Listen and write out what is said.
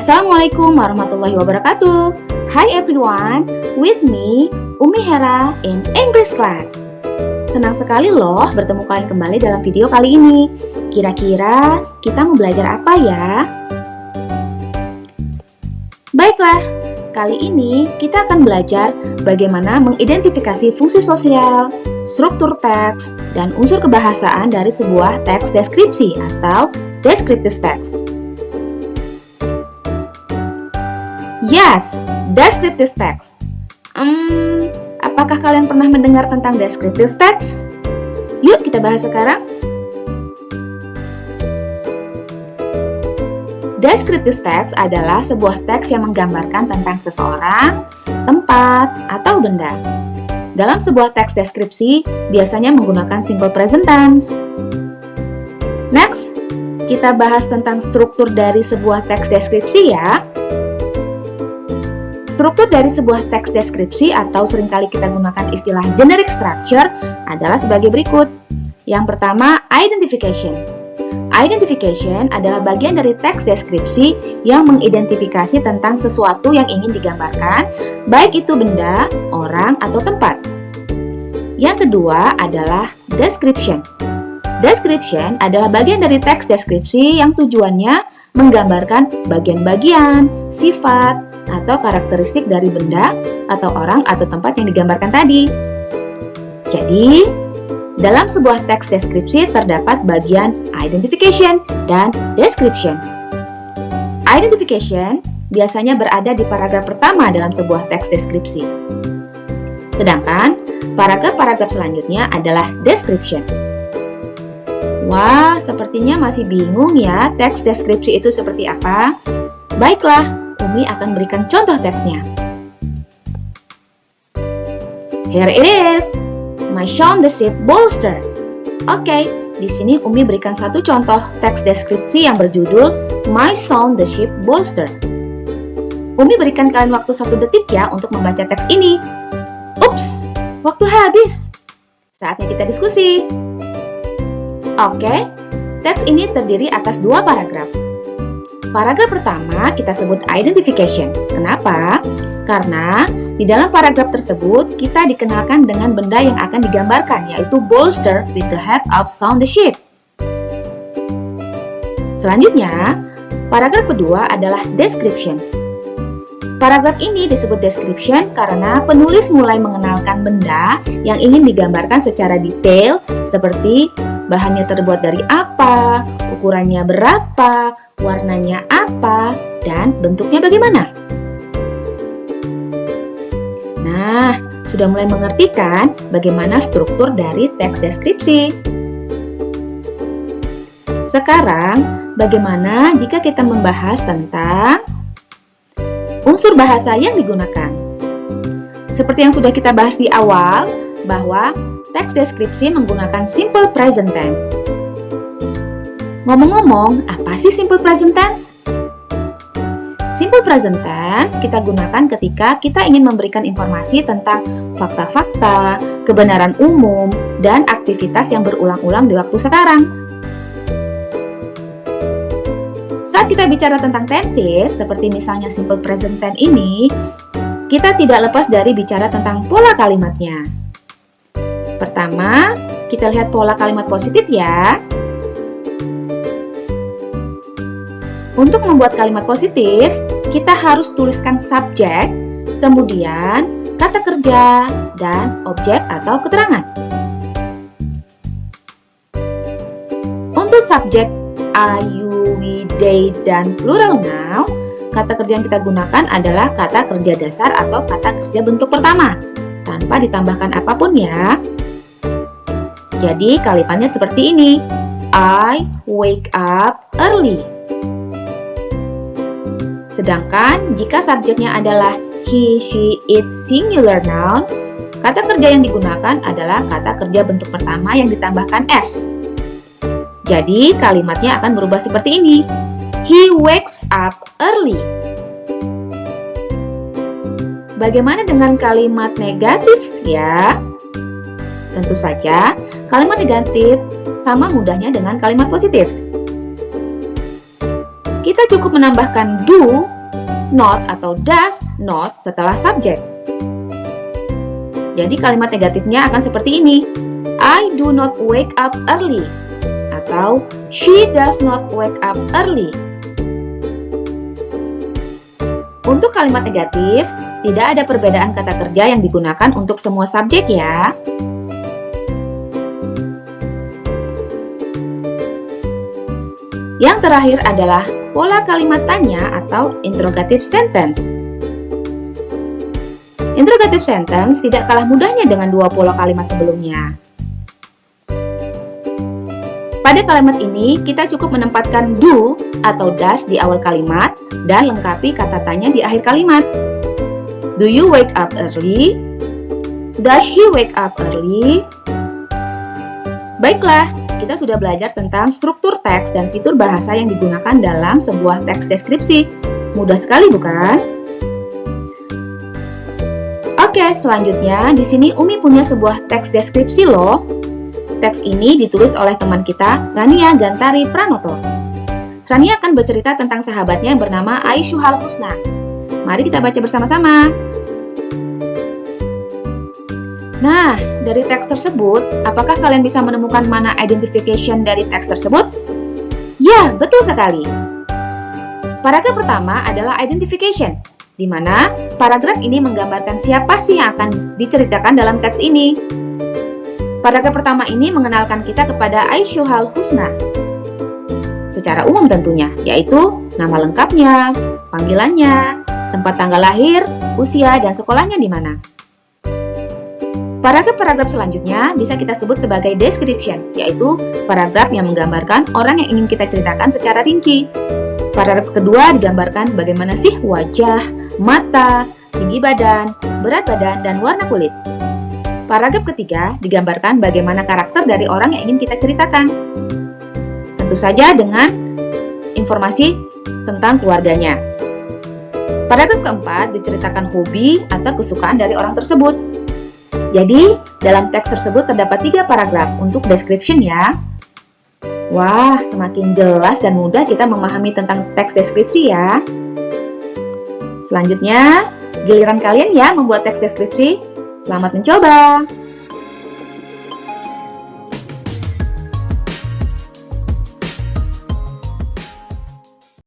Assalamualaikum warahmatullahi wabarakatuh. Hi everyone, with me Umi Hera in English class. Senang sekali loh bertemu kalian kembali dalam video kali ini. Kira-kira kita mau belajar apa ya? Baiklah, kali ini kita akan belajar bagaimana mengidentifikasi fungsi sosial, struktur teks, dan unsur kebahasaan dari sebuah teks deskripsi atau descriptive text. Yes, descriptive text. Apakah kalian pernah mendengar tentang descriptive text? Yuk kita bahas sekarang. Descriptive text adalah sebuah teks yang menggambarkan tentang seseorang, tempat, atau benda. Dalam sebuah teks deskripsi, biasanya menggunakan simple present tense. Next, kita bahas tentang struktur dari sebuah teks deskripsi ya. Struktur dari sebuah teks deskripsi atau seringkali kita gunakan istilah generic structure adalah sebagai berikut. Yang pertama, identification. Identification adalah bagian dari teks deskripsi yang mengidentifikasi tentang sesuatu yang ingin digambarkan, baik itu benda, orang, atau tempat. Yang kedua adalah description. Description adalah bagian dari teks deskripsi yang tujuannya menggambarkan bagian-bagian, sifat, atau karakteristik dari benda, atau orang, atau tempat yang digambarkan tadi. Jadi, dalam sebuah teks deskripsi terdapat bagian identification dan description. Identification biasanya berada di paragraf pertama dalam sebuah teks deskripsi. Sedangkan, paragraf-paragraf selanjutnya adalah description. Wah, sepertinya masih bingung ya teks deskripsi itu seperti apa? Baiklah, Umi akan berikan contoh teksnya. Here it is, my son the sheep bolster. Oke, di sini Umi berikan satu contoh teks deskripsi yang berjudul My son the sheep bolster. Umi berikan kalian waktu 1 detik ya untuk membaca teks ini. Ups, waktu habis. Saatnya kita diskusi. Oke, teks ini terdiri atas 2 paragraf. Paragraf pertama kita sebut identification. Kenapa? Karena di dalam paragraf tersebut kita dikenalkan dengan benda yang akan digambarkan, yaitu bolster with the head of son the sheep. Selanjutnya, paragraf kedua adalah description. Paragraf ini disebut description karena penulis mulai mengenalkan benda yang ingin digambarkan secara detail, seperti bahannya terbuat dari apa, ukurannya berapa, warnanya apa, dan bentuknya bagaimana. Nah, sudah mulai mengerti kan bagaimana struktur dari teks deskripsi? Sekarang, bagaimana jika kita membahas tentang unsur bahasa yang digunakan? Seperti yang sudah kita bahas di awal, bahwa teks deskripsi menggunakan simple present tense. Ngomong-ngomong, apa sih simple present tense? Simple present tense kita gunakan ketika kita ingin memberikan informasi tentang fakta-fakta, kebenaran umum, dan aktivitas yang berulang-ulang di waktu sekarang. Saat kita bicara tentang tenses, seperti misalnya simple present tense ini, kita tidak lepas dari bicara tentang pola kalimatnya. Pertama, kita lihat pola kalimat positif ya. Untuk membuat kalimat positif, kita harus tuliskan subjek, kemudian kata kerja, dan objek atau keterangan. Untuk subjek I, you, we, they, dan plural noun, kata kerja yang kita gunakan adalah kata kerja dasar atau kata kerja bentuk pertama, tanpa ditambahkan apapun ya. Jadi kalimatnya seperti ini. I wake up early. Sedangkan jika subjeknya adalah he, she, it singular noun, kata kerja yang digunakan adalah kata kerja bentuk pertama yang ditambahkan s. Jadi kalimatnya akan berubah seperti ini. He wakes up early. Bagaimana dengan kalimat negatif ya? Tentu saja, kalimat negatif sama mudahnya dengan kalimat positif. Kita cukup menambahkan do not atau does not setelah subjek. Jadi kalimat negatifnya akan seperti ini. I do not wake up early atau she does not wake up early. Untuk kalimat negatif, tidak ada perbedaan kata kerja yang digunakan untuk semua subjek ya. Yang terakhir adalah pola kalimat tanya atau interrogative sentence. Interrogative sentence tidak kalah mudahnya dengan dua pola kalimat sebelumnya. Pada kalimat ini, kita cukup menempatkan do atau does di awal kalimat dan lengkapi kata tanya di akhir kalimat. Do you wake up early? Does he wake up early? Baiklah, kita sudah belajar tentang struktur teks dan fitur bahasa yang digunakan dalam sebuah teks deskripsi. Mudah sekali, bukan? Oke, selanjutnya di sini Umi punya sebuah teks deskripsi loh. Teks ini ditulis oleh teman kita, Rania Gantari Pranoto. Rania akan bercerita tentang sahabatnya yang bernama Aisyuhal Husna. Mari kita baca bersama-sama. Nah, dari teks tersebut, apakah kalian bisa menemukan mana identification dari teks tersebut? Ya, betul sekali. Paragraf pertama adalah identification, di mana paragraf ini menggambarkan siapa sih yang akan diceritakan dalam teks ini. Paragraf pertama ini mengenalkan kita kepada Aisyuhal Husna. Secara umum tentunya, yaitu nama lengkapnya, panggilannya, tempat tanggal lahir, usia, dan sekolahnya di mana. Paragraf-paragraf selanjutnya bisa kita sebut sebagai description, yaitu paragraf yang menggambarkan orang yang ingin kita ceritakan secara rinci. Paragraf kedua digambarkan bagaimana sih wajah, mata, tinggi badan, berat badan, dan warna kulit. Paragraf ketiga digambarkan bagaimana karakter dari orang yang ingin kita ceritakan. Tentu saja dengan informasi tentang keluarganya. Paragraf keempat diceritakan hobi atau kesukaan dari orang tersebut. Jadi, dalam teks tersebut terdapat 3 paragraf untuk description ya. Wah, semakin jelas dan mudah kita memahami tentang teks deskripsi ya. Selanjutnya, giliran kalian ya membuat teks deskripsi. Selamat mencoba!